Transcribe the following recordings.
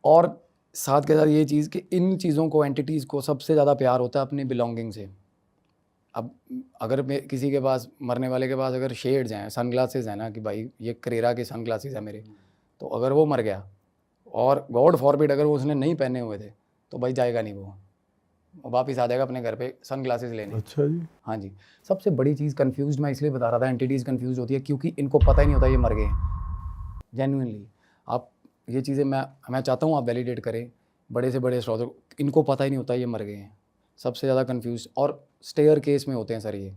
और साथ के साथ ये चीज़ कि इन चीज़ों को, एंटिटीज़ को सबसे ज़्यादा प्यार होता है अपनी बिलोंगिंग से। अब अगर किसी के पास, मरने वाले के पास अगर शेड्स हैं, सनग्लासेस हैं ना, कि भाई ये करेरा के सनग्लासेस हैं मेरे, तो अगर वो मर गया और गॉड फॉरबिड अगर वो उसने नहीं पहने हुए थे, तो भाई जाएगा नहीं वो वापस आ जाएगा अपने घर पे सनग्लासेस लेने। अच्छा जी। हाँ जी। सबसे बड़ी चीज़, कन्फ्यूज मैं इसलिए बता रहा था, एंटिटीज़ कन्फ्यूज होती है क्योंकि इनको पता ही नहीं होता ये मर गए हैं। जेन्युइनली आप ये चीज़ें मैं चाहता हूँ आप वैलिडेट करें, बड़े से बड़े एस्ट्रोलॉजर, इनको पता ही नहीं होता ये मर गए हैं। सबसे ज़्यादा कन्फ्यूज, और स्टेयर केस में होते हैं सर, ये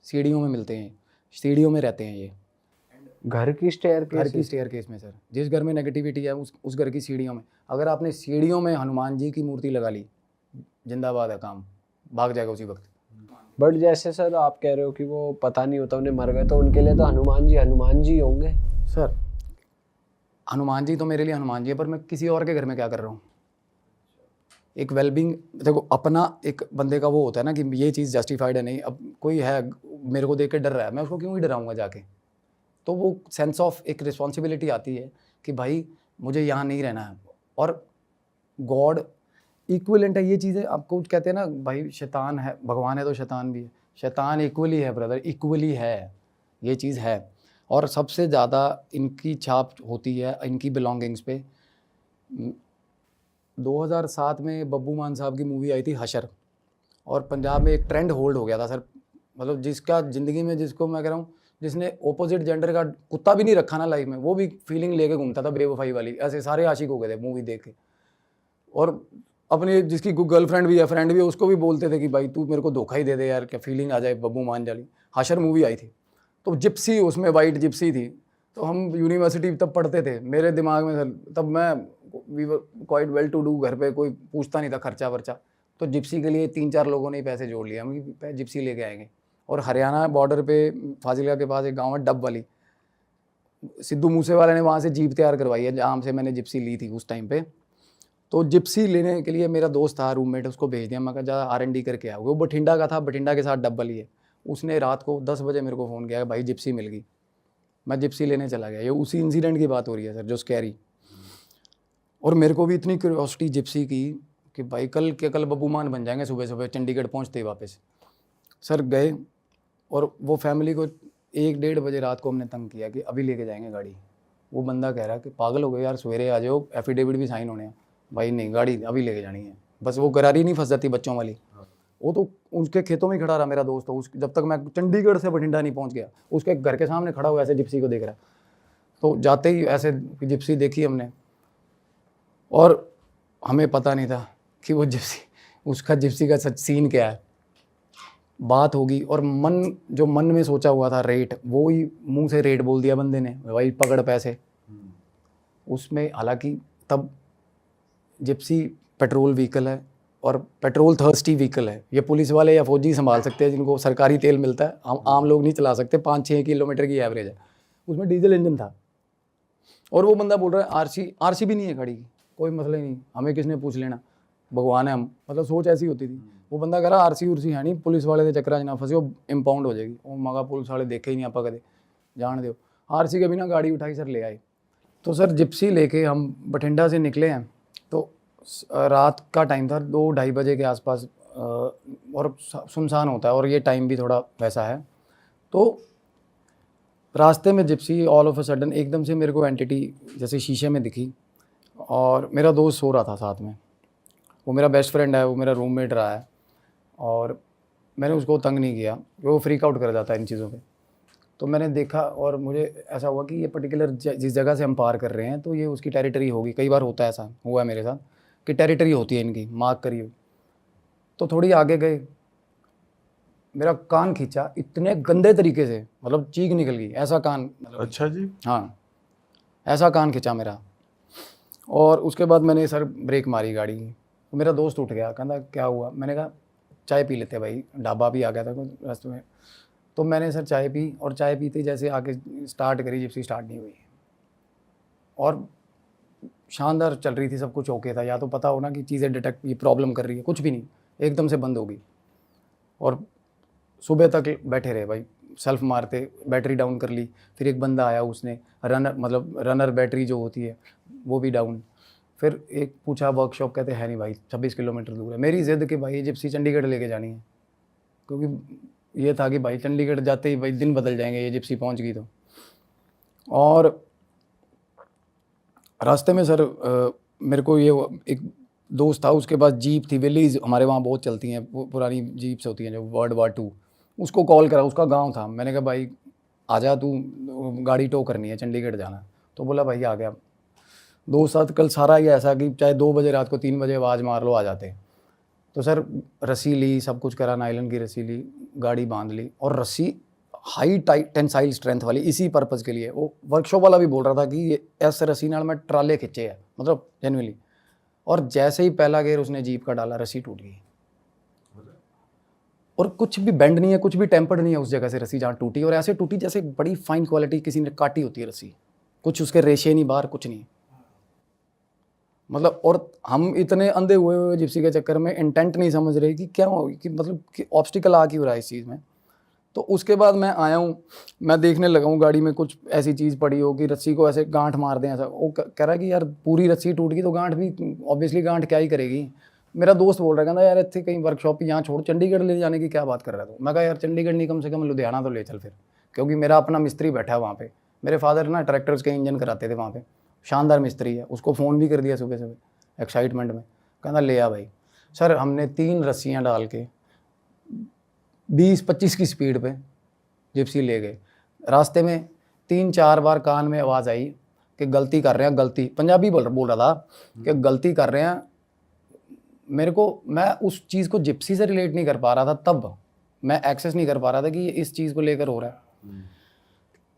सीढ़ियों में मिलते हैं, सीढ़ियों में रहते हैं ये, घर की स्टेयर घर की स्टेयर केस में सर। जिस घर में नेगेटिविटी है उस घर की सीढ़ियों में, अगर आपने सीढ़ियों में हनुमान जी की मूर्ति लगा ली, जिंदाबाद है, काम भाग जाएगा उसी वक्त। बट जैसे सर आप कह रहे हो कि वो पता नहीं होता उन्हें मर गए, तो उनके लिए तो हनुमान जी होंगे सर। हनुमान जी तो मेरे लिए हनुमान जी है, पर मैं किसी और के घर में क्या कर रहा हूँ। एक वेलबींग, देखो अपना एक बंदे का वो होता है ना कि ये चीज़ जस्टिफाइड है नहीं। अब कोई है मेरे को देख के डर रहा है, मैं उसको क्यों ही डराऊंगा जाके। तो वो सेंस ऑफ एक रिस्पॉन्सिबिलिटी आती है कि भाई मुझे यहाँ नहीं रहना है। और गॉड इक्विवेलेंट है, ये चीज़ें आपको कहते हैं ना भाई, शैतान है, भगवान है तो शैतान भी है। शैतान इक्वली है ब्रदर, इक्वली है, ये चीज़ है। और सबसे ज़्यादा इनकी छाप होती है इनकी बिलोंगिंग्स पे। 2007 में बब्बू मान साहब की मूवी आई थी हशर, और पंजाब में एक ट्रेंड होल्ड हो गया था सर। मतलब जिसका ज़िंदगी में, जिसको मैं कह रहा हूँ, जिसने ऑपोजिट जेंडर का कुत्ता भी नहीं रखा ना लाइफ में, वो भी फीलिंग लेके घूमता था बेवफाई वाली। ऐसे सारे आशिक हो गए थे मूवी देख के। और अपने जिसकी गर्लफ्रेंड भी है, फ्रेंड भी है, उसको भी बोलते थे कि भाई तू मेरे को धोखा ही दे दे यार, क्या फीलिंग आ जाए बब्बू मान जाली। हशर मूवी आई थी, तो जिप्सी उसमें वाइट जिप्सी थी। तो हम यूनिवर्सिटी तब पढ़ते थे, मेरे दिमाग में सर तब मैं, we were quite well to do, घर पे कोई पूछता नहीं था खर्चा वर्चा। तो जिप्सी के लिए 3-4 लोगों ने पैसे जोड़ लिए, हम जिप्सी लेके आएंगे। और हरियाणा बॉर्डर पे फाजिलका के पास एक गाँव है डब वाली, सिद्धू मूसेवाले ने वहाँ से जीप तैयार करवाई है जहाँ से मैंने जिप्सी ली थी उस टाइम पे। तो जिप्सी लेने के लिए मेरा दोस्त था रूममेट, उसको भेज दिया। मैं कहा जा R&D करके आया। वो बठिंडा का था, बठिंडा के साथ डब्बल ही है। उसने रात को 10 बजे मेरे को फ़ोन किया भाई जिप्सी मिल गई। मैं जिप्सी लेने चला गया। ये उसी इंसिडेंट की बात हो रही है सर, जो स्कैरी। और मेरे को भी इतनी क्यूरियोसिटी जिप्सी की कि भाई कल बब्बू मान बन जाएंगे सुबह सुबह चंडीगढ़ पहुँचते ही वापस। सर गए, और वो फैमिली को 1-1:30 बजे रात को हमने तंग किया कि अभी लेके जाएंगे गाड़ी। वो बंदा कह रहा कि पागल हो गए यार, सवेरे आ जाओ, एफिडेविट भी साइन होने हैं। भाई नहीं, गाड़ी अभी लेके जानी है। बस वो गरारी नहीं फंस जाती बच्चों वाली। वो तो उसके खेतों में ही खड़ा रहा मेरा दोस्त। उस जब तक मैं चंडीगढ़ से बठिंडा नहीं पहुंच गया, उसके घर के सामने खड़ा हुआ ऐसे जिप्सी को देख रहा। तो जाते ही ऐसे जिप्सी देखी हमने, और हमें पता नहीं था कि वो जिप्सी, उसका जिप्सी का सच सीन क्या है। बात होगी, और जो मन में सोचा हुआ था रेट, वो ही मुंह से रेट बोल दिया बंदे ने, भाई पकड़ पैसे। उसमें हालांकि तब जिप्सी पेट्रोल व्हीकल है, और पेट्रोल थर्स्टी व्हीकल है। ये पुलिस वाले या फौजी संभाल सकते हैं जिनको सरकारी तेल मिलता है, आम लोग नहीं चला सकते। 5-6 किलोमीटर की एवरेज है। उसमें डीजल इंजन था, और वो बंदा बोल रहा है आरसी भी नहीं है गाड़ी की, कोई मसला ही नहीं, हमें किसने पूछ लेना, भगवान है हम। मतलब सोच ऐसी होती थी। वो बंदा कह रहा आरसी उर्सी है नहीं, पुलिस वाले के चक्कर ना फंसे, वो इम्पाउंड हो जाएगी। वो मगा पुलिस वाले देखे ही नहीं आप कदे, जान दो। आरसी के बिना गाड़ी उठाई सर, ले आए। तो सर जिप्सी लेके हम बठिंडा से निकले हैं। तो रात का टाइम था, 2-2:30 बजे के आसपास, और सुनसान होता है, और ये टाइम भी थोड़ा वैसा है। तो रास्ते में Gypsy all of a sudden एकदम से मेरे को एंटिटी जैसे शीशे में दिखी, और मेरा दोस्त सो रहा था साथ में। वो मेरा बेस्ट फ्रेंड है, वो मेरा रूममेट रहा है, और मैंने उसको तंग नहीं किया, वो फ्रीक आउट कर जाता है इन चीज़ों पे। तो मैंने देखा, और मुझे ऐसा हुआ कि ये पर्टिकुलर जिस जगह से हम पार कर रहे हैं, तो ये उसकी टेरिटरी होगी। कई बार होता है, ऐसा हुआ है मेरे साथ कि टेरिटरी होती है इनकी, मार्क करी हुई। तो थोड़ी आगे गए, मेरा कान खींचा इतने गंदे तरीके से, मतलब चीख निकल गई, ऐसा कान, मतलब अच्छा जी। हाँ, ऐसा कान खींचा मेरा। और उसके बाद मैंने सर ब्रेक मारी गाड़ी की। तो मेरा दोस्त उठ गया, कहता क्या हुआ। मैंने कहा चाय पी लेते भाई, ढाबा भी आ गया था रास्ते में। तो मैंने सर चाय पी, और चाय पीते जैसे आके स्टार्ट करी, जिप्सी स्टार्ट नहीं हुई। और शानदार चल रही थी, सब कुछ ओके था। या तो पता हो ना कि चीज़ें डिटेक्ट, ये प्रॉब्लम कर रही है, कुछ भी नहीं, एकदम से बंद हो गई। और सुबह तक बैठे रहे भाई, सेल्फ मारते, बैटरी डाउन कर ली। फिर एक बंदा आया, उसने रनर, मतलब रनर बैटरी जो होती है वो भी डाउन। फिर एक पूछा वर्कशॉप, कहते हैं नहीं भाई 26 किलोमीटर दूर है। मेरी जिद कि भाई ये जिप्सी चंडीगढ़ लेके जानी है, क्योंकि ये था कि भाई चंडीगढ़ जाते ही भाई दिन बदल जाएंगे, ये जिप्सी पहुंच गई तो। और रास्ते में सर मेरे को ये एक दोस्त था, उसके पास जीप थी, विलीज हमारे वहाँ बहुत चलती हैं, पुरानी जीप्स होती हैं जो WWII। उसको कॉल करा, उसका गांव था। मैंने कहा भाई आजा तू, गाड़ी टो करनी है, चंडीगढ़ जाना। तो बोला भाई आ गया। दोस्त साथ कल सारा ही ऐसा कि चाहे 2 बजे रात को 3 बजे आवाज़ मार लो आ जाते। तो सर रस्सी ली, सब कुछ करा, नायलन की रस्सी ली, गाड़ी बांध ली, और रस्सी हाई टेंसाइल स्ट्रेंथ वाली, इसी पर्पज़ के लिए। वो वर्कशॉप वाला भी बोल रहा था कि ये ऐसे रस्सी नाल मैं ट्राले खिंचे है, मतलब जेन्युइनली। और जैसे ही पहला गेयर उसने जीप का डाला, रस्सी टूट गई। और कुछ भी बेंड नहीं है, कुछ भी टेम्पर्ड नहीं है उस जगह से रस्सी जहाँ टूटी, और ऐसे टूटी जैसे बड़ी फाइन क्वालिटी किसी ने काटी होती है रस्सी, कुछ उसके रेशे नहीं बाहर, कुछ नहीं मतलब। और हम इतने अंधे हुए जिप्सी के चक्कर में इंटेंट नहीं समझ रहे कि क्या हो, कि मतलब कि ऑब्स्टिकल आ क्यों रहा है इस चीज़ में। तो उसके बाद मैं आया हूँ, मैं देखने लगा हूँ गाड़ी में कुछ ऐसी चीज़ पड़ी हो कि रस्सी को ऐसे गांठ मार दें ऐसा। वो कह रहा है कि यार पूरी रस्सी टूट गई तो गांठ भी, ऑब्वियसली गांठ क्या ही करेगी। मेरा दोस्त बोल रहा है, कहता यार इतने कहीं वर्कशॉप यहाँ छोड़, चंडीगढ़ ले जाने की क्या बात कर रहा था। मैं कहा यार चंडीगढ़ नहीं, कम से कम लुधियाना तो ले चल फिर, क्योंकि मेरा अपना मिस्त्री बैठा है वहाँ पे। मेरे फादर ना ट्रैक्टर्स के इंजन कराते थे वहाँ पे, शानदार मिस्त्री है। उसको फ़ोन भी कर दिया सुबह सुबह एक्साइटमेंट में, कहना ले आ भाई। सर हमने 3 रस्सियाँ डाल के 20-25 की स्पीड पे जिप्सी ले गए। रास्ते में 3-4 बार कान में आवाज़ आई कि गलती कर रहे हैं, गलती, पंजाबी बोल रहा था कि गलती कर रहे हैं। मेरे को, मैं उस चीज़ को जिप्सी से रिलेट नहीं कर पा रहा था, तब मैं एक्सेस नहीं कर पा रहा था कि ये इस चीज़ को लेकर हो रहा है।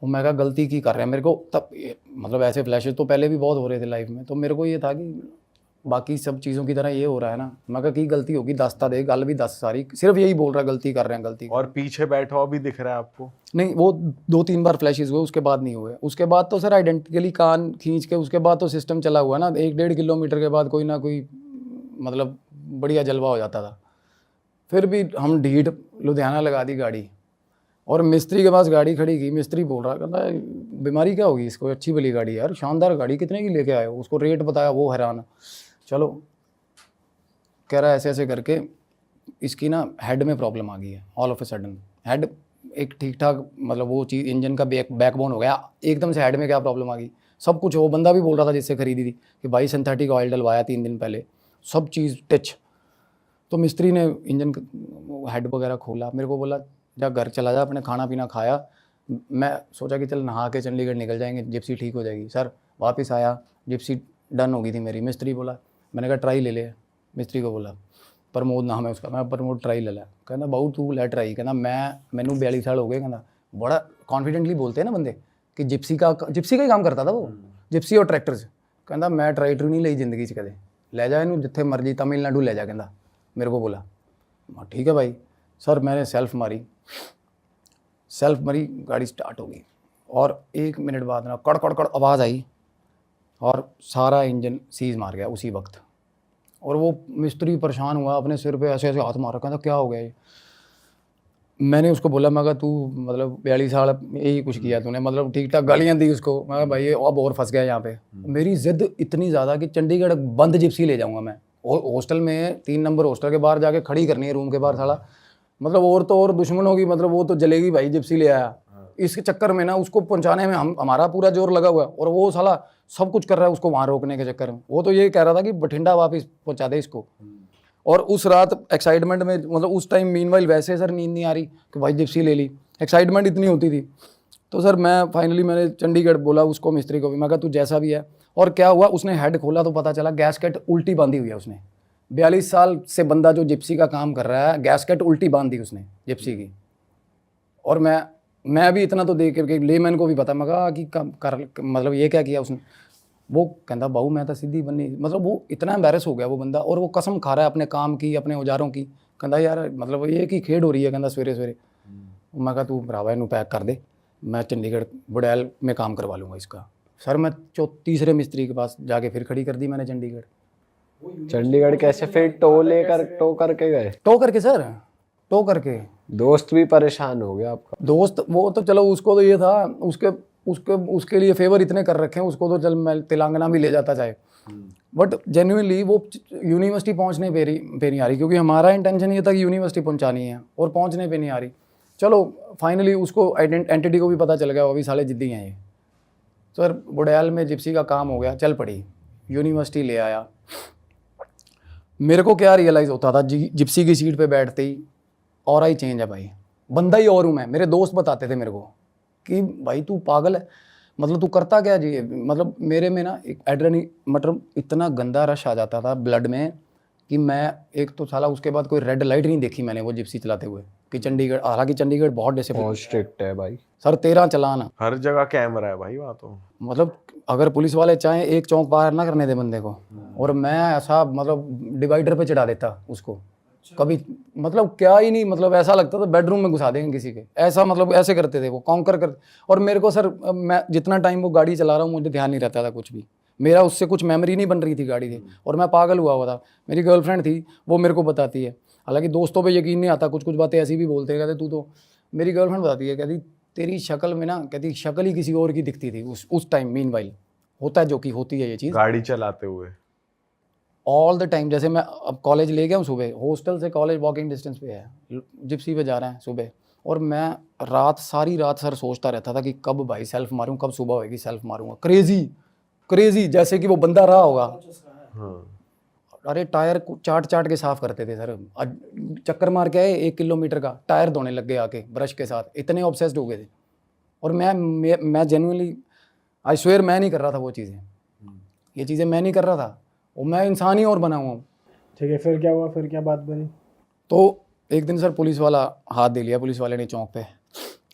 वो मैं कहा गलती की कर रहे हैं मेरे को, तब मतलब ऐसे फ्लैशेस तो पहले भी बहुत हो रहे थे लाइफ में। तो मेरे को ये था कि बाकी सब चीज़ों की तरह ये हो रहा है ना। मैं कहा की गलती होगी, दसता दे, गल भी 10 सारी, सिर्फ यही बोल रहा है गलती कर रहे हैं, गलती। और पीछे बैठा हुआ भी दिख रहा है आपको? नहीं, वो 2-3 बार फ्लैशेस हुए, उसके बाद नहीं हुए। उसके बाद तो सर आइडेंटिकली कान खींच के, उसके बाद तो सिस्टम चला हुआ ना। 1-1.5 किलोमीटर के बाद कोई ना कोई मतलब बढ़िया जलवा हो जाता था। फिर भी हम ढीठ लुधियाना लगा दी गाड़ी, और मिस्त्री के पास गाड़ी खड़ी की। मिस्त्री बोल रहा, कहता बीमारी क्या होगी इसको, अच्छी भली गाड़ी यार, शानदार गाड़ी, कितने की लेके आए हो। उसको रेट बताया, वो हैरान। चलो, कह रहा है ऐसे ऐसे करके इसकी ना हेड में प्रॉब्लम आ गई है। All of a sudden head एक ठीक ठाक, मतलब वो चीज़ इंजन का बैकबोन हो गया, एकदम से हेड में क्या प्रॉब्लम आ गई। सब कुछ वो बंदा भी बोल रहा था जिससे खरीदी थी कि भाई सिंथेटिक ऑयल डलवाया 3 दिन पहले, सब चीज़ टच। तो मिस्त्री ने इंजन हेड वगैरह खोला, मेरे को बोला जा घर चला जा, अपने खाना पीना खाया। मैं सोचा कि चल नहा के चंडीगढ़ निकल जाएंगे, जिप्सी ठीक हो जाएगी। सर वापस आया, जिप्सी डन हो गई थी मेरी। मिस्त्री बोला, मैंने कहा ट्राई ले ले। मिस्त्री को बोला, प्रमोद नाम है उसका, मैं प्रमोद ट्राई ले ला। कहना बाबू तू ले ट्राई। कहना मैनू 42 साल हो गए। कहना बड़ा कॉन्फिडेंटली बोलते हैं ना बंदे कि जिप्सी का ही काम करता था वो, जिप्सी और ट्रैक्टर्स। कहना मैं ट्राई नहीं ली जिंदगी च कदे, ले जा इनू जिथे मर्जी, तमिलनाडु ले जा। कहना मेरे को बोला, ठीक है भाई। सर मैंने सेल्फ मारी, गाड़ी स्टार्ट हो गई, और 1 मिनट बाद ना कड़ कड़ कड़ आवाज़ आई, और सारा इंजन सीज मार गया उसी वक्त। और वो मिस्त्री परेशान हुआ, अपने सिर पे ऐसे ऐसे हाथ मार रखा था, क्या हो गया ये। मैंने उसको बोला, मैं कहा तू मतलब 42 साल यही कुछ किया तूने, मतलब ठीक ठाक गालियाँ दी उसको। मैं कहा भाई ये अब और फंस गया यहाँ पे। मेरी जिद इतनी ज़्यादा कि चंडीगढ़ बंद जिप्सी ले जाऊँगा मैं। हॉस्टल में 3 नंबर हॉस्टल के बाहर जाके खड़ी करनी है रूम के बाहर साला, मतलब और तो और दुश्मन होगी, मतलब वो तो जलेगी भाई, जिप्सी ले आया। इस चक्कर में ना उसको पहुंचाने में हमारा पूरा जोर लगा हुआ है, और वो साला सब कुछ कर रहा है उसको वहाँ रोकने के चक्कर में। वो तो ये कह रहा था कि बठिंडा वापस पहुंचा दे इसको। और उस रात एक्साइटमेंट में, मतलब उस टाइम मीनवाइल वैसे सर नींद नहीं आ रही कि भाई जिप्सी ले ली, एक्साइटमेंट इतनी होती थी। तो सर मैंने चंडीगढ़ बोला उसको, मिस्त्री को भी, मैं कहा तू जैसा भी है। और क्या हुआ, उसने हेड खोला तो पता चला गैसकेट उल्टी बांधी हुई है उसने। 42 साल से बंदा जो जिप्सी का काम कर रहा है, गैसकेट उल्टी बांध दी उसने जिप्सी की। और मैं भी इतना तो देख के लेमैन को भी पता, मैं कहा कि मतलब ये क्या किया उसने। वो कहता बाबू मैं तो सीधी बनी, मतलब वो इतना एम्बैरस हो गया वो बंदा, और वो कसम खा रहा है अपने काम की, अपने औजारों की। कहता यार मतलब ये कि खेड हो रही है, कहता सवेरे सवेरे। मैं कहा तू भरावा इनू पैक कर दे, मैं चंडीगढ़ बुड़ैल में काम करवा लूँगा इसका। सर मैं तीसरे मिस्त्री के पास जाके फिर खड़ी कर दी मैंने चंडीगढ़ कैसे फिर टो करके गए? टो करके दोस्त भी परेशान हो गया आपका? दोस्त वो तो चलो उसको तो ये था, उसके उसके उसके लिए फेवर इतने कर रखे हैं उसको, तो चल मैं तेलंगाना भी ले जाता चाहे, बट जेन्युइनली वो यूनिवर्सिटी पहुंचने पे नहीं आ रही, क्योंकि हमारा इंटेंशन ये था कि यूनिवर्सिटी पहुंचानी है और पहुंचने पे नहीं आ रही। चलो फाइनली उसको एंटिटी को भी पता चल गया, वो भी साले जिद्दी हैं ये। सर बुड़ैल में जिप्सी का काम हो गया, चल पड़ी, यूनिवर्सिटी ले आया। मेरे को क्या रियलाइज़ होता था जिप्सी की सीट पे बैठते ही और ही चेंज है भाई, बंदा ही और हूँ मैं। मेरे दोस्त बताते थे मेरे को कि भाई तू पागल है, मतलब तू करता क्या जी। मतलब मेरे में ना एक मतलब इतना गंदा रश आ जाता था ब्लड में कि मैं एक तो साला उसके बाद कोई रेड लाइट नहीं देखी मैंने वो जिप्सी चलाते हुए कि चंडीगढ़, हालांकि चंडीगढ़ बहुत डिसिप्लिन, बहुत स्ट्रिक्ट है भाई सर 13 चलान। हर जगह कैमरा है भाई वहाँ तो। मतलब अगर पुलिस वाले चाहें एक चौक पार ना करने दे बंदे को, और मैं ऐसा मतलब डिवाइडर पे चढ़ा देता उसको कभी, मतलब क्या ही नहीं, मतलब ऐसा लगता था बेडरूम में घुसा देंगे किसी के, ऐसा मतलब ऐसे करते थे वो, कॉन्कर कर। और मेरे को सर मैं जितना टाइम वो गाड़ी चला रहा हूँ मुझे ध्यान नहीं रहता था कुछ भी, मेरा उससे कुछ मेमोरी नहीं बन रही थी गाड़ी से, और मैं पागल हुआ था। मेरी गर्लफ्रेंड थी, वो मेरे को बताती है, हालांकि दोस्तों पे यकीन नहीं आता, कुछ कुछ बातें ऐसी भी बोलते हैं, कहते तू तो, मेरी गर्लफ्रेंड बताती है, कहती तेरी शक्ल में ना, कहती शक्ल ही किसी और की दिखती थी उस टाइम। मीनवाइल होता है जो कि होती है ये चीज़ गाड़ी चलाते हुए ऑल द टाइम। जैसे मैं अब कॉलेज ले गया हूँ, सुबह हॉस्टल से कॉलेज वॉकिंग डिस्टेंस पे है, जिप्सी पे जा रहे हैं सुबह, और मैं रात सारी रात सर सोचता रहता था कि कब भाई सेल्फ मारूं, कब सुबह होगी सेल्फ मारूंगा। क्रेजी जैसे कि वो बंदा रहा होगा। हाँ। अरे टायर को चाट चाट के साफ करते थे सर, चक्कर मार के आए 1 किलोमीटर का, टायर धोने लग गए आके ब्रश के साथ, इतने ऑब्सेस्ड हो गए थे। और मैं जेन्युइनली आई स्वेयर मैं नहीं कर रहा था वो चीज़ें, ये चीज़ें मैं नहीं कर रहा था, और मैं इंसान ही और बना हुआ हूँ। ठीक है, फिर क्या हुआ, फिर क्या बात बनी? तो एक दिन सर पुलिस वाला हाथ दे लिया, पुलिस वाले ने चौक पे,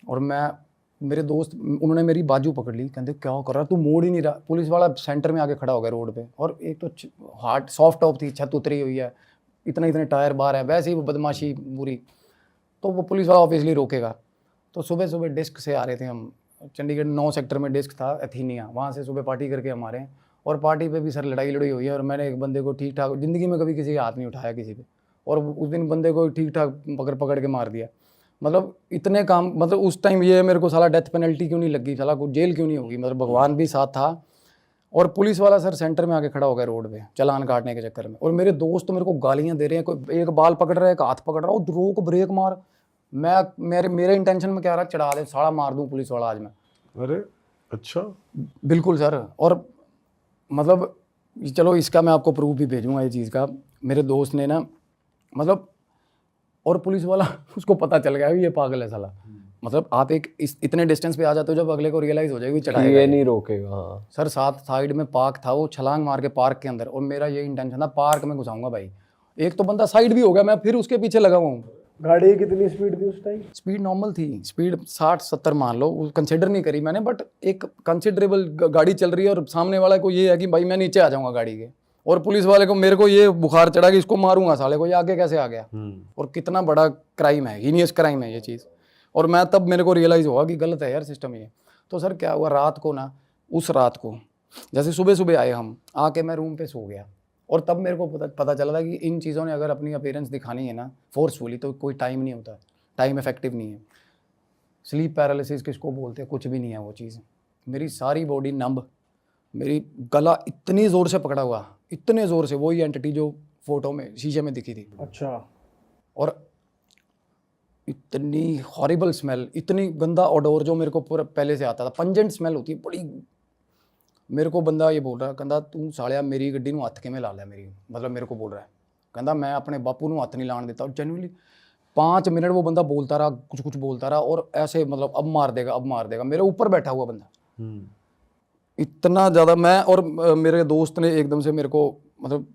और मैं, मेरे दोस्त उन्होंने मेरी बाजू पकड़ ली, कहते क्या कर रहा तू, मोड़ ही नहीं रहा। पुलिस वाला सेंटर में आके खड़ा हो गया रोड पे, और एक तो हार्ड सॉफ्ट टॉप थी, छत उतरी हुई है, इतने टायर बाहर है, वैसे ही वो बदमाशी बुरी। तो वो पुलिस वाला ऑब्वियसली रोकेगा। तो सुबह सुबह डिस्क से आ रहे थे हम, चंडीगढ़ 9 सेक्टर में डिस्क था एथीनिया, वहाँ से सुबह पार्टी करके हम आ रहे हैं, और पार्टी पे भी सर लड़ाई हुई है। और मैंने एक बंदे को ठीक ठाक, ज़िंदगी में कभी किसी का हाथ नहीं उठाया किसी पे, और उस दिन बंदे को ठीक ठाक पकड़ के मार दिया। मतलब इतने काम, मतलब उस टाइम ये मेरे को साला डेथ पेनल्टी क्यों नहीं लगी, साला को जेल क्यों नहीं होगी, मतलब भगवान भी साथ था। और पुलिस वाला सर सेंटर में आके खड़ा हो गया रोड पे चालान काटने के चक्कर में, और मेरे दोस्त तो मेरे को गालियाँ दे रहे हैं, कोई एक बाल पकड़ रहा है, एक हाथ पकड़ रहा है, रोक ब्रेक मार। मेरे इंटेंशन में क्या रहा, चढ़ा दे, साड़ा मार दूँ पुलिस वाला आज मैं। अरे अच्छा। बिल्कुल सर। और मतलब चलो इसका मैं आपको प्रूफ भी भेजूँगा ये चीज़ का, मेरे दोस्त ने ना, मतलब, और पुलिस वाला उसको पता चल गया कि ये पागल है साला। मतलब आप इतने डिस्टेंस पे आ जाते हो जब अगले को रियलाइज़ हो जाएगी चढ़ाएगा ये नहीं रोकेगा। हाँ सर, साथ साइड में पार्क था, वो छलांग मार के पार्क के अंदर, और मेरा ये इंटेंशन था पार्क में घुसाऊंगा भाई। एक तो बंदा साइड भी हो गया, मैं फिर उसके पीछे लगा हुआ हूँ। गाड़ी की कितनी स्पीड थी उस टाइम? स्पीड नॉर्मल थी, स्पीड 60-70 मान लो, कंसिडर नहीं करी मैंने, बट एक कंसिडरेबल गाड़ी चल रही है, और सामने वाला को ये है कि भाई मैं नीचे आ जाऊंगा गाड़ी के, और पुलिस वाले को, मेरे को ये बुखार चढ़ा कि इसको मारूंगा साले को, ये आगे कैसे आ गया। और कितना बड़ा क्राइम है, हीनियस क्राइम है ये चीज़। और मैं तब मेरे को रियलाइज़ हुआ कि गलत है यार सिस्टम ये। तो सर क्या हुआ, रात को ना, उस रात को जैसे सुबह सुबह आए हम, आके मैं रूम पे सो गया, और तब मेरे को पता चला था कि इन चीज़ों ने अगर अपनी अपीयरेंस दिखानी है ना फोर्सफुली, तो कोई टाइम नहीं होता, टाइम इफेक्टिव नहीं है। स्लीप पैरालिसिस किसको बोलते हैं, कुछ भी नहीं है वो चीज़। मेरी सारी बॉडी नंब, मेरी गला इतनी ज़ोर से पकड़ा हुआ, इतने ज़ोर से, वही एंटिटी जो फोटो में शीशे में दिखी थी। अच्छा। और इतनी हॉरिबल स्मेल, इतनी गंदा ओडोर जो मेरे को पूरा पहले से आता था, पंजेंट स्मेल होती है बड़ी। मेरे को बंदा ये बोल रहा है, कहता तू सालिया मेरी गड्डी नूं हत्थ किवें ला लिया मेरी, मतलब मेरे को बोल रहा है, कहता मैं अपने बापू नूं हत्थ नहीं लाने देता। और जेन्युइनली 5 मिनट वो बंदा बोलता रहा, कुछ बोलता रहा, और ऐसे मतलब अब मार देगा, अब मार देगा, मेरे ऊपर बैठा हुआ बंदा। इतना ज़्यादा मैं, और मेरे दोस्त ने एकदम से मेरे को, मतलब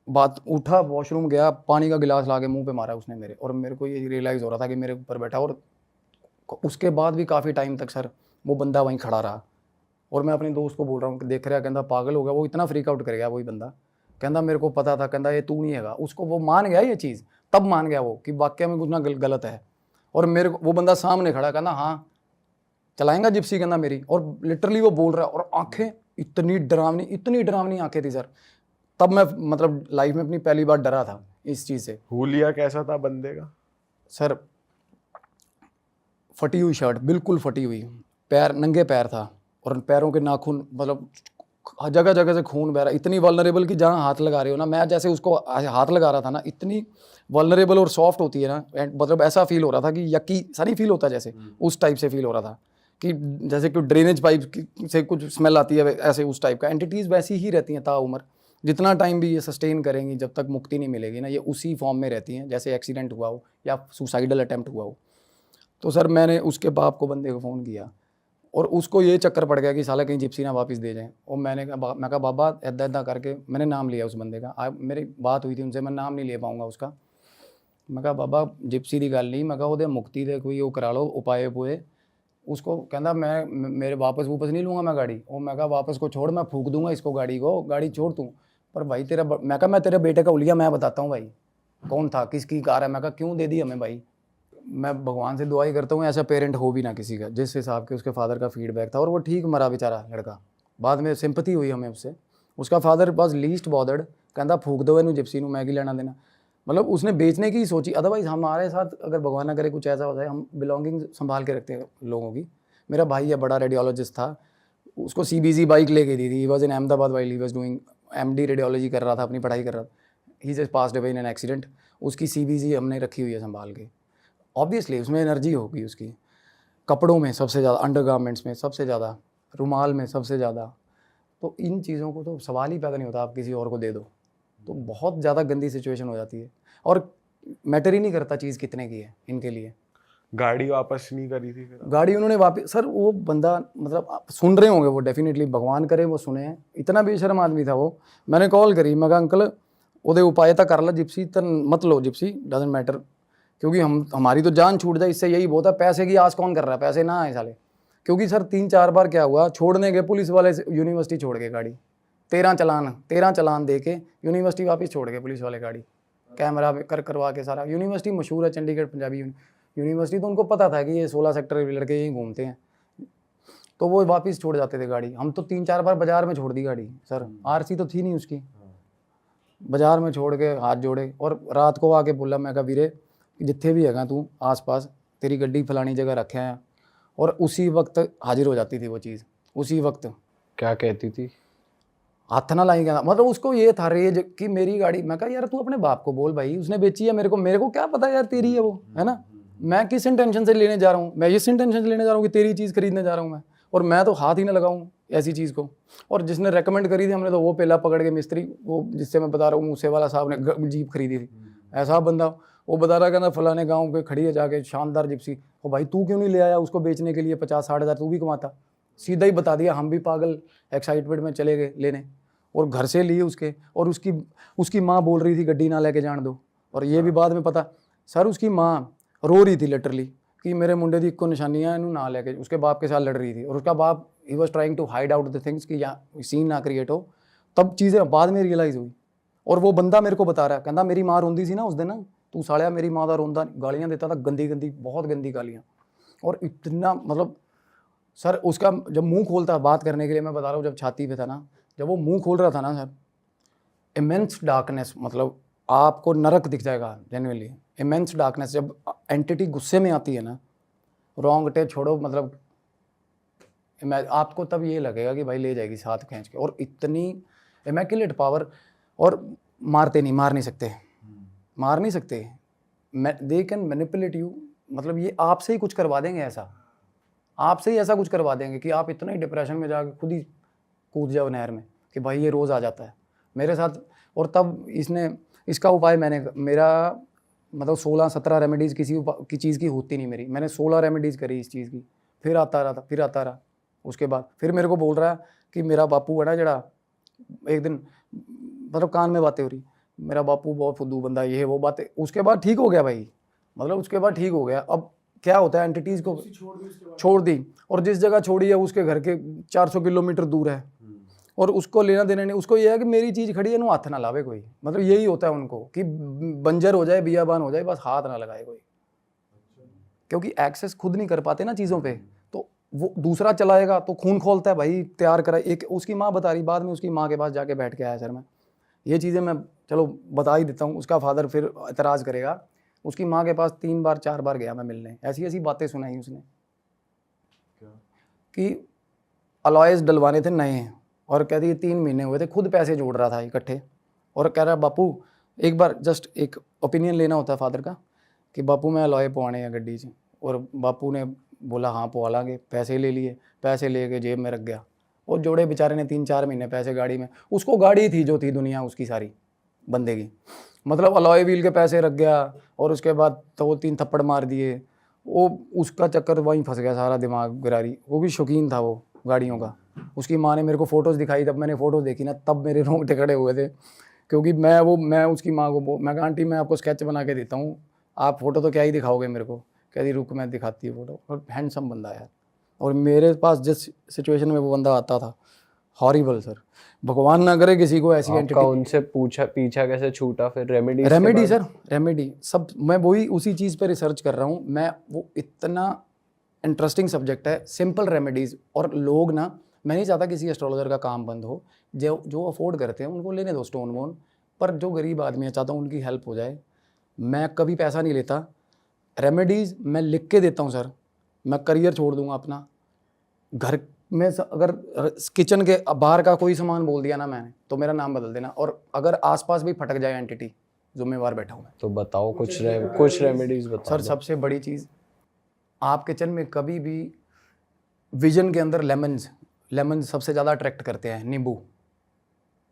बात उठा, वॉशरूम गया, पानी का गिलास ला के मुँह पे मारा उसने मेरे, और मेरे को ये रियलाइज़ हो रहा था कि मेरे ऊपर बैठा। और उसके बाद भी काफ़ी टाइम तक सर वो बंदा वहीं खड़ा रहा, और मैं अपने दोस्त को बोल रहा हूँ कि देख रहा, कहता पागल हो गया, वो इतना फ्रीक आउट कर गया वही बंदा, कहता मेरे को पता था, कहता ये तू नहीं हैगा। उसको वो मान गया ये चीज़, तब मान गया वो कि वाकई में कुछ ना गलत है। और मेरे को वो बंदा सामने खड़ा, कहता हाँ चलाएंगा जिप्सी, कहता मेरी, और लिटरली वो बोल रहा है, और आंखें इतनी डरावनी आंखें थी सर। तब मैं मतलब लाइफ में अपनी पहली बार डरा था इस चीज़ से। हुलिया कैसा था बंदे का? सर फटी हुई शर्ट, बिल्कुल फटी हुई, पैर नंगे पैर था और पैरों के नाखून मतलब जगह जगह से खून बह रहा, इतनी वल्नरेबल कि जहाँ हाथ लगा रहे हो ना, मैं जैसे उसको हाथ लगा रहा था ना, इतनी वल्नरेबल और सॉफ्ट होती है ना, मतलब ऐसा फील हो रहा था कि यकी सा नहीं फील होता जैसे, उस टाइप से फील हो रहा था कि जैसे कि ड्रेनेज पाइप से कुछ स्मेल आती है ऐसे, उस टाइप का। एंटिटीज़ वैसी ही रहती हैं ताउम्र, जितना टाइम भी ये सस्टेन करेंगी, जब तक मुक्ति नहीं मिलेगी ना, ये उसी फॉर्म में रहती हैं जैसे एक्सीडेंट हुआ हो या सुसाइडल अटैम्प्ट हुआ हो। तो सर मैंने उसके बाप को, बंदे को फ़ोन किया और उसको ये चक्कर पड़ गया कि साला कहीं जिप्सी ना वापस दे जाए। और मैं कहा बाबा ऐदा ऐदा करके, मैंने नाम लिया उस बंदे का, मेरी बात हुई थी उनसे, मैं नाम नहीं ले पाऊँगा उसका। मैं कहा बाबा जिप्सी की गल नहीं, मैं कहा वो मुक्ति दे कोई वो करा लो उपाय पुए। उसको कहता मैं मेरे वापस नहीं लूँगा मैं गाड़ी। और मैं कहा वापस को छोड़, मैं फूक दूंगा इसको गाड़ी को, गाड़ी छोड़ तू। पर भाई तेरा, मैं कहा मैं तेरे बेटे का उलिया मैं बताता हूँ भाई कौन था, किसकी कार है। मैं कहा क्यों दे दी हमें भाई। मैं भगवान से दुआई करता हूँ ऐसा पेरेंट हो भी ना किसी का, जिस हिसाब के उसके फादर का फीडबैक था। और वो ठीक मरा बेचारा लड़का, बाद में सिंपथी हुई हमें उससे। उसका फादर बस लीस्ट बॉदर्ड, कहता फूक दो इनू जिप्सी नू, मैं की लेना देना। मतलब उसने बेचने की सोची। अदरवाइज हमारे साथ अगर भगवान ना करे कुछ ऐसा हो जाए, हम बिलोंगिंग संभाल के रखते हैं लोगों की। मेरा भाई है बड़ा रेडियोलॉजिस्ट था, उसको CBZ बाइक लेके दी थी। He was in Ahmedabad while he was doing MD radiology कर रहा था, अपनी पढ़ाई कर रहा था। He just passed away in an accident. उसकी CBZ हमने रखी हुई है संभाल के। ऑब्वियसली उसमें एनर्जी होगी उसकी, कपड़ों में सबसे ज़्यादा, अंडरगारमेंट्स में सबसे ज़्यादा, रुमाल में सबसे ज़्यादा। तो इन चीज़ों को तो सवाल ही पैदा नहीं होता, आप किसी और को दे दो तो बहुत ज़्यादा गंदी सिचुएशन हो जाती है। और मैटर ही नहीं करता चीज़ कितने की है इनके लिए। गाड़ी वापस नहीं करी थी फिर? गाड़ी उन्होंने वापस, सर वो बंदा, मतलब आप सुन रहे होंगे वो, डेफिनेटली भगवान करे वो सुने हैं, इतना बेशर्म आदमी था वो। मैंने कॉल करी, मैं कहा अंकल ओदे उपाय तो कर ला, जिप्सी तो मत लो, जिप्सी डजंट मैटर, क्योंकि हमारी तो जान छूट जाए इससे, यही बहुत है। पैसे की आस कौन कर रहा है, पैसे ना आए साले। क्योंकि सर 3-4 बार क्या हुआ, छोड़ने गए पुलिस वाले यूनिवर्सिटी छोड़ गए गाड़ी, 13 चलान दे के यूनिवर्सिटी वापस छोड़ गए पुलिस वाले गाड़ी, कैमरा करवा के सारा। यूनिवर्सिटी मशहूर है चंडीगढ़ पंजाबी यूनिवर्सिटी, तो उनको पता था कि ये 16 सेक्टर के लड़के यहीं घूमते हैं, तो वो वापस छोड़ जाते थे गाड़ी। हम तो 3-4 बार बाजार में छोड़ दी गाड़ी सर, RC तो थी नहीं उसकी, बाजार में छोड़ के हाथ जोड़े। और रात को आके बोला, मैं कहा वीरे जिथे भी हैगा तू आस पास, तेरी गड्डी फलानी जगह रखे हैं। और उसी वक्त हाजिर हो जाती थी वो चीज़, उसी वक्त। क्या कहती थी? हाथ ना लाई, कहना मतलब उसको ये था रेज कि मेरी गाड़ी। मैं कहा यार तू अपने बाप को बोल भाई, उसने बेची है, मेरे को क्या पता यार तेरी है वो, है ना। मैं किस इंटेंशन से लेने जा रहा हूँ, मैं इस इंटेंशन से लेने जा रहा हूँ कि तेरी चीज़ खरीदने जा रहा हूँ मैं, और मैं तो हाथ ही ना लगाऊँ ऐसी चीज़ को। और जिसने रेकमेंड करी थी हमने तो वो पहला पकड़ के मिस्त्री, वो जिससे मैं बता रहा हूँ मूसे वाला साहब ने जीप खरीदी थी, ऐसा बंदा वो बता रहा, कहना फलाने गाँव पे खड़ी है जाके शानदार जिप्सी। और भाई तू क्यों नहीं ले आया उसको बेचने के लिए, 50-60 हज़ार तू भी कमाता। सीधा ही बता दिया, हम भी पागल एक्साइटमेंट में चले गए लेने, और घर से लिए उसके। और उसकी माँ बोल रही थी गड्डी ना लेके जान दो। और ये भी बाद में पता सर, उसकी माँ रो रही थी लिटरली कि मेरे मुंडे दी इक्को निशानियां इनू ना लेके, उसके बाप के साथ लड़ रही थी। और उसका बाप ही was trying to hide out the things कि यहाँ सीन ना क्रिएट हो। तब चीज़ें बाद में रियलाइज़ हुई। और वो बंदा मेरे को बता रहा है, कहता मेरी माँ रोंदी सी ना उस दिन ना, तू सालिया मेरी माँ का रोंदा, गालियाँ देता था गंदी गंदी, बहुत गंदी गालियाँ। और इतना मतलब सर उसका जब मुंह खोलता बात करने के लिए, मैं बता रहा हूँ जब छाती पे था ना, जब वो मुंह खोल रहा था ना सर, इमेंस डार्कनेस, मतलब आपको नरक दिख जाएगा जेन्युइनली। इमेंस डार्कनेस, जब एंटिटी गुस्से में आती है ना, रोंगटे छोड़ो, मतलब आपको तब ये लगेगा कि भाई ले जाएगी साथ खींच के। और इतनी इमैक्युलेट पावर, और मार नहीं सकते, दे कैन मैनिपुलेट यू। मतलब ये आपसे ही कुछ करवा देंगे, आपसे ही ऐसा कुछ करवा देंगे कि आप इतना ही डिप्रेशन में जाके खुद ही कूद जाओ नहर में कि भाई ये रोज़ आ जाता है मेरे साथ। और तब इसका उपाय मेरा मतलब 16-17 रेमेडीज़ की चीज़ की होती नहीं मेरी, मैंने 16 रेमेडीज़ करी इस चीज़ की, फिर आता रहा। उसके बाद फिर मेरे को बोल रहा है कि मेरा बापू है ना जड़ा, एक दिन मतलब कान में बातें हो रही, मेरा बापू बहुत फुद्दू बंदा, ये वो बातें। उसके बाद ठीक हो गया भाई, मतलब उसके बाद ठीक हो गया। अब क्या होता है, एंटिटीज़ को छोड़ दी, और जिस जगह छोड़ी है उसके घर के 400 किलोमीटर दूर है, और उसको लेना देना नहीं। उसको ये है कि मेरी चीज़ खड़ी है ना, हाथ ना लावे कोई, मतलब यही होता है उनको कि बंजर हो जाए, बियाबान हो जाए, बस हाथ ना लगाए कोई। क्योंकि एक्सेस खुद नहीं कर पाते ना चीज़ों पे, तो वो दूसरा चलाएगा तो खून खोलता है भाई, तैयार करा। एक उसकी माँ बता रही, बाद में उसकी माँ के पास जाके बैठ के आया सर मैं, ये चीज़ें मैं चलो बता ही देता हूँ, उसका फादर फिर एतराज़ करेगा। उसकी माँ के पास 3-4 बार गया मैं मिलने, ऐसी बातें सुनाई उसने कि अलॉयज़ डलवाने थे नए, और कहती है 3 महीने हुए थे, खुद पैसे जोड़ रहा था इकट्ठे, और कह रहा बापू एक बार जस्ट एक ओपिनियन लेना होता है फादर का कि बापू मैं अलॉय पवाने हैं गड्डी से, और बापू ने बोला हाँ पवा लांगे, पैसे ले लिए, पैसे ले के जेब में रख गया, और जोड़े बेचारे ने 3-4 महीने पैसे गाड़ी में, उसको गाड़ी थी जो थी दुनिया उसकी सारी बंदे की, मतलब अलॉय व्हील के पैसे रख गया, और उसके बाद तो वो 3 थप्पड़ मार दिए, वो उसका चक्कर वहीं फंस गया सारा दिमाग गिरारी। वो भी शौकीन था वो गाड़ियों का। उसकी माँ ने मेरे को फ़ोटोज़ दिखाई, तब मैंने फ़ोटोज़ देखी ना, तब मेरे रोंगटे खड़े हुए थे, क्योंकि मैं उसकी माँ को मैं कहा आंटी मैं आपको स्केच बना के देता हूँ, आप फ़ोटो तो क्या ही दिखाओगे मेरे को, कहती रुक मैं दिखाती हूँ फ़ोटो। और हैंडसम बंदा यार, और मेरे पास जिस सिचुएशन में वो बंदा आता था, हॉरिबल सर, भगवान ना करे किसी को ऐसी आपका उनसे पूछा पीछा कैसे छूटा फिर? रेमेडी सर, रेमेडी सब, मैं वही उसी चीज़ पे रिसर्च कर रहा हूँ मैं। वो इतना इंटरेस्टिंग सब्जेक्ट है, सिंपल रेमेडीज़। और लोग ना, मैं नहीं चाहता किसी एस्ट्रोलॉजर का काम बंद हो, जो अफोर्ड करते हैं उनको लेने दो स्टोन वोन, पर जो गरीब आदमी है चाहता हूँ उनकी हेल्प हो जाए। मैं कभी पैसा नहीं लेता, रेमेडीज़ मैं लिख के देता हूँ सर। मैं करियर छोड़ दूंगा अपना, घर में अगर किचन के बाहर का कोई सामान बोल दिया ना मैंने, तो मेरा नाम बदल देना, और अगर आसपास भी फटक जाए एंटिटी, जिम्मेवार बैठा हूँ मैं। तो बताओ कुछ रेमेडीज बताओ सर सबसे बड़ी चीज़, आप किचन में कभी भी विजन के अंदर लेमन्स सबसे ज़्यादा अट्रैक्ट करते हैं, नींबू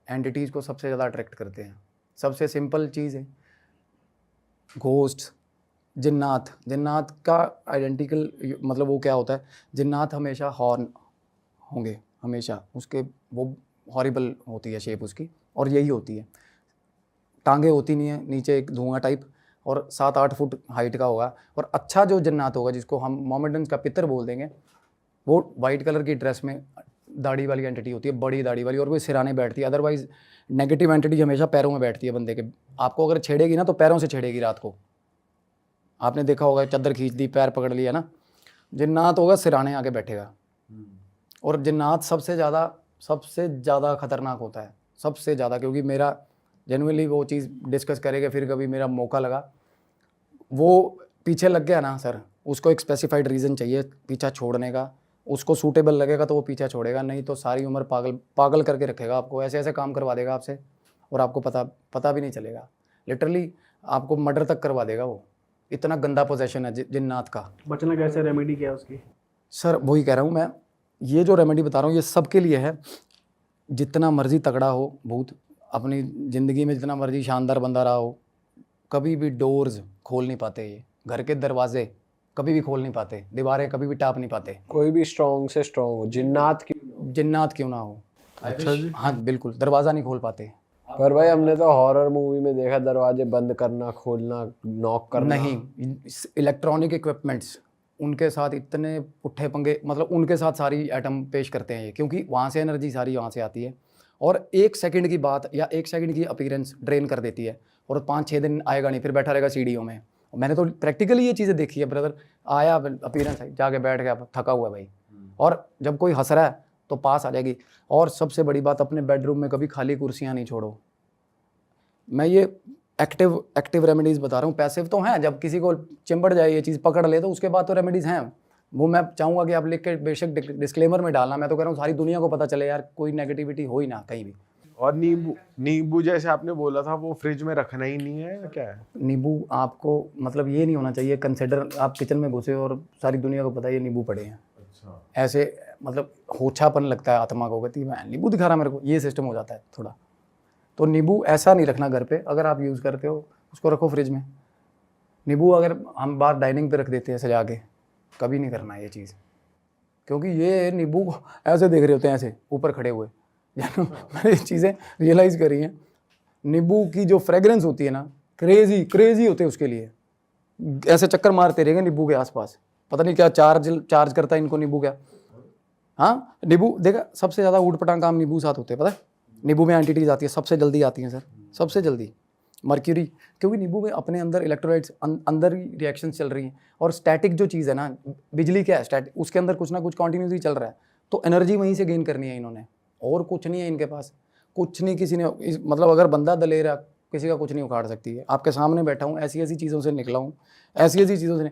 एंटिटीज़ को सबसे ज़्यादा अट्रैक्ट करते हैं। सबसे सिंपल चीज़ है घोस्ट, जिन्नात का आइडेंटिकल मतलब वो क्या होता है, जिन्नात हमेशा हॉर्न होंगे, हमेशा उसके वो हॉरिबल होती है शेप उसकी, और यही होती है, टांगे होती नहीं है, नीचे एक धुआं टाइप, और 7-8 फुट हाइट का होगा। और अच्छा जो जन्नात होगा, जिसको हम मोमेडन्स का पितर बोल देंगे, वो वाइट कलर की ड्रेस में दाढ़ी वाली एंटिटी होती है, बड़ी दाढ़ी वाली, और वो सिराने बैठती है। अदरवाइज नेगेटिव एंटिटी हमेशा पैरों में बैठती है बंदे के। आपको अगर छेड़ेगी ना तो पैरों से छेड़ेगी रात को, आपने देखा होगा, चादर खींच दी, पैर पकड़ लिया ना, जिन्नात होगा सिराने आके बैठेगा। और जिन्नात सबसे ज़्यादा खतरनाक होता है, सबसे ज़्यादा, क्योंकि मेरा जेनुइनली वो चीज़ डिस्कस करेंगे फिर कभी मेरा मौका लगा, वो पीछे लग गया ना सर, उसको एक स्पेसिफाइड रीज़न चाहिए पीछा छोड़ने का, उसको सूटेबल लगेगा तो वो पीछा छोड़ेगा, नहीं तो सारी उम्र पागल करके रखेगा आपको, ऐसे ऐसे काम करवा देगा आपसे, और आपको पता भी नहीं चलेगा। लिटरली आपको मर्डर तक करवा देगा वो, इतना गंदा पोजेशन है जिन्नात का। बचना कैसे, रेमेडी क्या है उसकी? सर वही कह रहा हूँ मैं, ये जो रेमेडी बता रहा हूँ ये सबके लिए है। जितना मर्जी तगड़ा हो भूत, अपनी ज़िंदगी में जितना मर्जी शानदार बंदा रहा हो, कभी भी डोर्स खोल नहीं पाते, ये घर के दरवाजे कभी भी खोल नहीं पाते, दीवारें कभी भी टाप नहीं पाते, कोई भी स्ट्रॉन्ग से स्ट्रॉन्ग हो, जिन्नात क्यों ना हो। अच्छा जी। हाँ बिल्कुल, दरवाज़ा नहीं खोल पाते। पर भाई हमने तो हॉरर मूवी में देखा दरवाजे बंद करना, खोलना, नॉक करना। नहीं, इलेक्ट्रॉनिक इक्विपमेंट्स उनके साथ इतने पुट्ठे पंगे, मतलब उनके साथ सारी एटम पेश करते हैं ये, क्योंकि वहाँ से एनर्जी सारी वहाँ से आती है, और 1 सेकंड की बात या 1 सेकंड की अपीयरेंस ड्रेन कर देती है, और 5-6 दिन आएगा नहीं, फिर बैठा रहेगा सीढ़ियों में। मैंने तो प्रैक्टिकली ये चीज़ें देखी है ब्रदर, आया अपीयरेंस है, जाके बैठ गया, थका हुआ है भाई, और जब कोई हंस रहा है तो पास आ जाएगी। और सबसे बड़ी बात, अपने बेडरूम में कभी खाली कुर्सियाँ नहीं छोड़ो। मैं ये एक्टिव रेमेडीज़ बता रहा हूँ, पैसिव तो हैं, जब किसी को चिंबड़ जाए ये चीज़ पकड़ ले तो उसके बाद तो रेमेडीज़ हैं, वो मैं चाहूँगा कि आप लिख के बेशक डिस्क्लेमर में डालना। मैं तो कह रहा हूँ सारी दुनिया को पता चले यार, कोई नेगेटिविटी हो ही ना कहीं भी। और नींबू जैसे आपने बोला था, वो फ्रिज में रखना ही नहीं है, क्या है? नींबू आपको मतलब ये नहीं होना चाहिए कंसिडर, आप किचन में घुसे और सारी दुनिया को पता है ये नींबू पड़े हैं, अच्छा। ऐसे मतलब होछापन लगता है आत्मा को, कहती मैं नींबू दिखा रहा मेरे को, ये सिस्टम हो जाता है थोड़ा। तो नींबू ऐसा नहीं रखना घर पे, अगर आप यूज़ करते हो उसको रखो फ्रिज में। नींबू अगर हम बाहर डाइनिंग पे रख देते हैं सजा के, कभी नहीं करना ये चीज़, क्योंकि ये नींबू को ऐसे देख रहे होते हैं, ऐसे ऊपर खड़े हुए। मैंने ये चीज़ें रियलाइज़ करी हैं, नींबू की जो फ्रेगरेंस होती है ना, क्रेजी होते हैं उसके लिए, ऐसे चक्कर मारते रहेंगे नींबू के आसपास, पता नहीं क्या चार्ज करता है इनको नींबू क्या। हाँ नींबू देखा, सबसे ज़्यादा ऊटपटांग काम नींबू साथ होते हैं, पता है नींबू में एंटिटीज आती है, सबसे जल्दी आती हैं सर, सबसे जल्दी मर्क्यूरी, क्योंकि नींबू में अपने अंदर इलेक्ट्रोलाइट्स अंदर ही रिएक्शंस चल रही हैं। और स्टैटिक जो चीज़ है ना, बिजली क्या है स्टैटिक, उसके अंदर कुछ ना कुछ कॉन्टीन्यूसली चल रहा है, तो एनर्जी वहीं से गेन करनी है इन्होंने, और कुछ नहीं है इनके पास, कुछ नहीं किसी ने मतलब अगर बंदा दलेर है, किसी का कुछ नहीं उखाड़ सकती है। आपके सामने बैठा हूँ, ऐसी चीज़ों से निकला हूँ, ऐसी चीज़ों से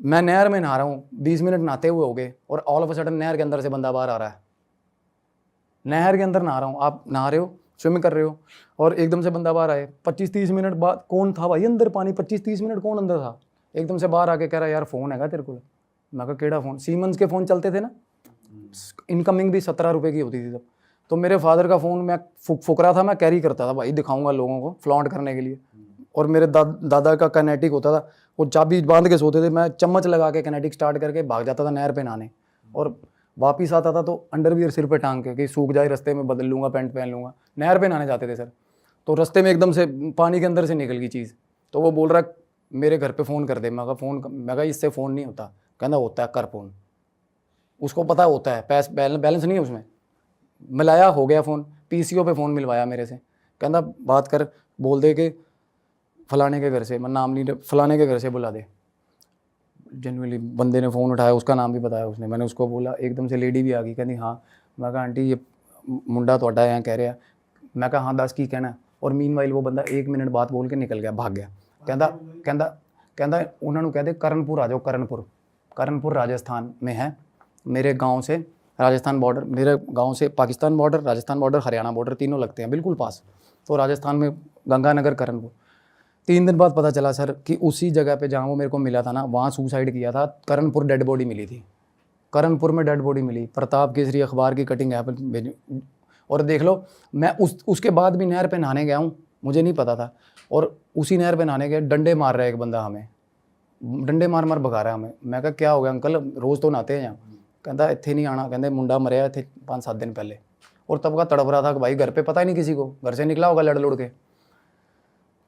मैं नहर में नहा रहा हूँ, 20 मिनट नहाते हुए हो गए और ऑल ऑफ अ सडन नहर के अंदर से बंदा बाहर आ रहा है। नहर के अंदर नहा रहा हूँ, आप नहा रहे हो, स्विमिंग कर रहे हो, और एकदम से बंदा बाहर आए। 25-30 मिनट बाद कौन था भाई अंदर, पानी 25-30 मिनट कौन अंदर था, एकदम से बाहर आके कह रहा यार फ़ोन हैगा तेरे को। मैं कहा केड़ा फ़ोन? सीमंस के फ़ोन चलते थे ना, इनकमिंग भी 17 रुपये की होती थी तब। तो मेरे फादर का फ़ोन मैं फुक रहा था, मैं कैरी करता था भाई, दिखाऊंगा लोगों को फ्लॉन्ट करने के लिए। और मेरे दादा का कनेटिक होता था, वो चाबी बांध के सोते थे, मैं चम्मच लगा के कनेटिक स्टार्ट करके भाग जाता था नहर पे नहाने, और वापिस आता था तो अंडरवियर सिर पे टांग के कि सूख जाए, रास्ते में बदल लूँगा, पैंट पहन लूँगा। नहर पे नहाने जाते थे सर, तो रास्ते में एकदम से पानी के अंदर से निकल गई चीज़, तो वो बोल रहा मेरे घर पे फ़ोन कर दे। मैं कहा इससे फ़ोन नहीं होता। कहना होता है, कर फ़ोन। उसको पता होता है बैलेंस नहीं है उसमें। मिलाया, हो गया फ़ोन, पीसीओ पे फ़ोन मिलवाया मेरे से। कहना बात कर, बोल दे कि फलाने के घर से, मैं नाम नहीं, फलाने के घर से बुला दे। जनरली बंदे ने फ़ोन उठाया, उसका नाम भी बताया उसने। मैंने उसको बोला, एकदम से लेडी भी आ गई, कहती हाँ। मैं कहा आंटी ये मुंडा तोड़ा यहाँ कह रहा। मैं कहा हाँ दस की कहना। और मीनवाइल वो बंदा 1 मिनट बात बोल के निकल गया, भाग गया। कहता उन्होंने कह दे करणपुर आ जाओ, करणपुर राजस्थान में है। मेरे गाँव से राजस्थान बॉर्डर, मेरे गाँव से Pakistan border, Rajasthan border, Haryana border, तीनों लगते हैं बिल्कुल पास। तो राजस्थान में गंगानगर, करणपुर। 3 दिन बाद पता चला सर कि उसी जगह पे जहाँ वो मेरे को मिला था ना, वहाँ सुसाइड किया था। करणपुर डेड बॉडी मिली थी, करणपुर में डेड बॉडी मिली। प्रताप केसरी अखबार की कटिंग है। और देख लो, मैं उसके बाद भी नहर पे नहाने गया हूँ, मुझे नहीं पता था। और उसी नहर पे नहाने गए, डंडे मार रहा है एक बंदा, हमें डंडे मार भगा रहा है हमें। मैं कहा क्या हो गया अंकल, रोज़ तो नहाते हैं यहाँ। कहता इत्थे नहीं आना, कहते मुंडा मरिया थे 5-7 दिन पहले। और तब का तड़प रहा था कि भाई घर पे पता ही नहीं किसी को, घर से निकला होगा लड़ लुड़ के।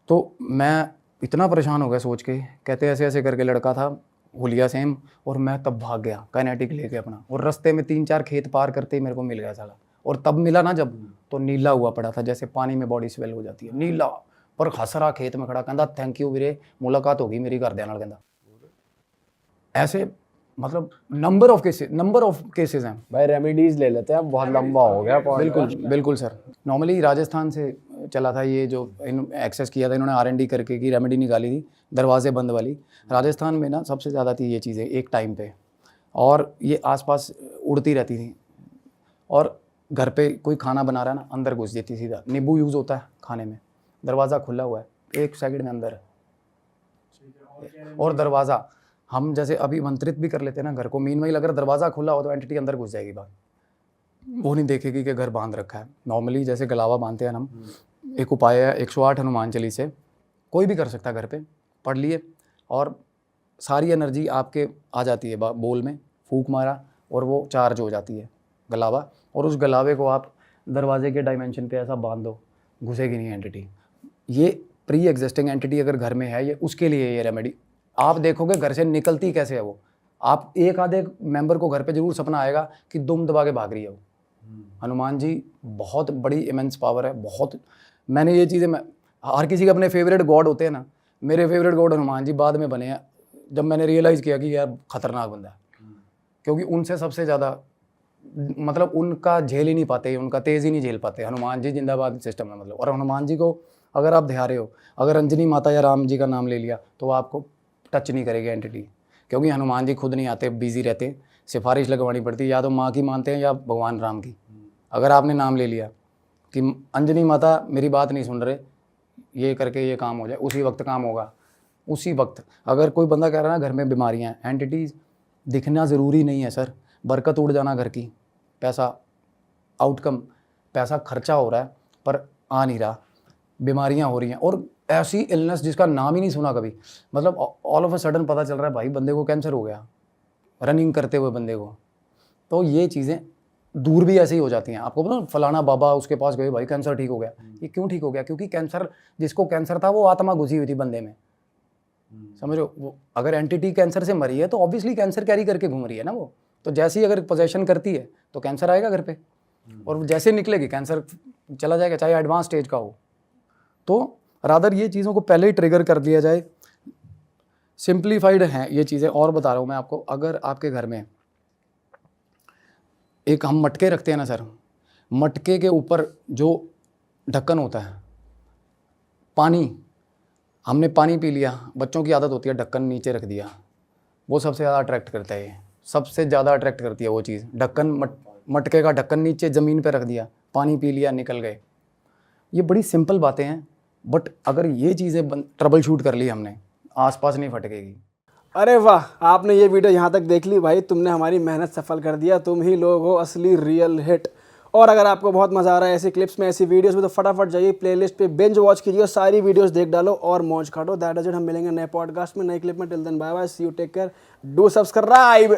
तो मैं इतना परेशान हो गया सोच के। कहते ऐसे ऐसे करके लड़का था हुलिया सेम, और मैं तब भाग गया काइनेटिक लेके अपना। और रास्ते में 3-4 खेत पार करते ही मेरे को मिल गया साला। और तब मिला ना जब, तो नीला हुआ पड़ा था, जैसे पानी में बॉडी स्वेल हो जाती है, नीला। पर हंस रहा खेत में खड़ा, कहता थैंक यू वीरे, मुलाकात होगी मेरी घरदियां नाल। कहता ऐसे मतलब नंबर ऑफ केसेस हैं भाई। रेमेडीज ले लेते हैं, अब बहुत लंबा हो गया बिल्कुल बिल्कुल सर। नॉर्मली राजस्थान से चला था ये, जो एक्सेस किया था इन्होंने R&D करके की रेमेडी निकाली थी, दरवाजे बंद वाली। राजस्थान में ना सबसे ज़्यादा थी ये चीज़ें एक टाइम पे, और ये आसपास उड़ती रहती थी। और घर पे कोई खाना बना रहा है ना, अंदर घुस जाती सीधा। नींबू यूज़ होता है खाने में, दरवाज़ा खुला हुआ है, 1 सेकंड में अंदर है। और दरवाज़ा हम जैसे अभी मंत्रित भी कर लेते हैं ना घर को, मीनवाइल अगर दरवाज़ा खुला हो तो एंटिटी अंदर घुस जाएगी। बात वो नहीं देखेगी कि घर बांध रखा है। नॉर्मली जैसे गलावा बांधते हैं हम, एक उपाय है 108 हनुमान चालीसा, कोई भी कर सकता है घर पे, पढ़ लिए, और सारी एनर्जी आपके आ जाती है। बोल में फूंक मारा और वो चार्ज हो जाती है गलावा, और उस गलावे को आप दरवाजे के डायमेंशन पे ऐसा बांध दो, घुसेगी नहीं एंटिटी। ये प्री एग्जिस्टिंग एंटिटी अगर घर में है, ये उसके लिए ये रेमेडी। आप देखोगे घर से निकलती कैसे है वो। आप एक आधे मेंबर को घर पे जरूर सपना आएगा कि दुम दबा के भाग रही है वो। हनुमान जी बहुत बड़ी इमेंस पावर है, बहुत। मैंने ये चीज़ें, मैं हर किसी के अपने फेवरेट गॉड होते हैं ना, मेरे फेवरेट गॉड हनुमान जी बाद में बने हैं, जब मैंने रियलाइज़ किया कि यार खतरनाक बंदा है। क्योंकि उनसे सबसे ज़्यादा मतलब उनका झेल ही नहीं पाते, उनका तेज़ ही नहीं झेल पाते। हनुमान जी जिंदाबाद सिस्टम है मतलब। और हनुमान जी को अगर आप ध्यान रहे हो, अगर अंजनी माता या राम जी का नाम ले लिया तो आपको टच नहीं करेगी एंटिटी, क्योंकि हनुमान जी खुद नहीं आते, बिजी रहते, सिफारिश लगवानी पड़ती है, या तो माँ की मानते हैं या भगवान राम की। अगर आपने नाम ले लिया कि अंजनी माता मेरी बात नहीं सुन रहे, ये करके ये काम हो जाए, उसी वक्त काम होगा, उसी वक्त। अगर कोई बंदा कह रहा है ना घर में बीमारियाँ हैं, एंटिटीज़ दिखना ज़रूरी नहीं है सर। बरकत उड़ जाना घर की, पैसा आउटकम, पैसा खर्चा हो रहा है पर आ नहीं रहा, बीमारियाँ हो रही हैं। और ऐसी इलनेस जिसका नाम ही नहीं सुना कभी, मतलब ऑल ऑफ अ सडन पता चल रहा है भाई बंदे को कैंसर हो गया रनिंग करते हुए बंदे को। तो ये चीज़ें दूर भी ऐसे ही हो जाती हैं। आपको पता फलाना बाबा उसके पास गए, भाई कैंसर ठीक हो गया। ये क्यों ठीक हो गया? क्योंकि कैंसर, जिसको कैंसर था वो आत्मा घुसी हुई थी बंदे में, समझ रहे हो। वो अगर एंटिटी कैंसर से मरी है तो ऑब्वियसली कैंसर कैरी करके घूम रही है ना वो। तो जैसे ही अगर पोजेशन करती है तो कैंसर आएगा घर पे, और जैसे निकलेगी कैंसर चला जाएगा, चाहे एडवांस स्टेज का हो। तो रादर ये चीज़ों को पहले ही ट्रिगर कर दिया जाए। सिंप्लीफाइड हैं ये चीज़ें। और बता रहा हूँ मैं आपको, अगर आपके घर में एक हम मटके रखते हैं ना सर, मटके के ऊपर जो ढक्कन होता है, पानी, हमने पानी पी लिया, बच्चों की आदत होती है ढक्कन नीचे रख दिया, वो सबसे ज़्यादा अट्रैक्ट करता है। ये सबसे ज़्यादा अट्रैक्ट करती है वो चीज़। ढक्कन मटके का ढक्कन नीचे ज़मीन पे रख दिया, पानी पी लिया, निकल गए। ये बड़ी सिंपल बातें हैं, बट अगर ये चीज़ें ट्रबल शूट कर ली हमने, आसपास नहीं फटकेगी। अरे वाह, आपने ये वीडियो यहाँ तक देख ली भाई, तुमने हमारी मेहनत सफल कर दिया। तुम ही लोग हो असली रियल हिट। और अगर आपको बहुत मज़ा आ रहा है ऐसी क्लिप्स में, ऐसी वीडियोस में, तो फटाफट जाइए प्लेलिस्ट पे बिंज वॉच कीजिए और सारी वीडियोस देख डालो और मौज काटो। That is it. हम मिलेंगे नए पॉडकास्ट में, नए क्लिप में। Till then bye bye, see you, take care, do subscribe.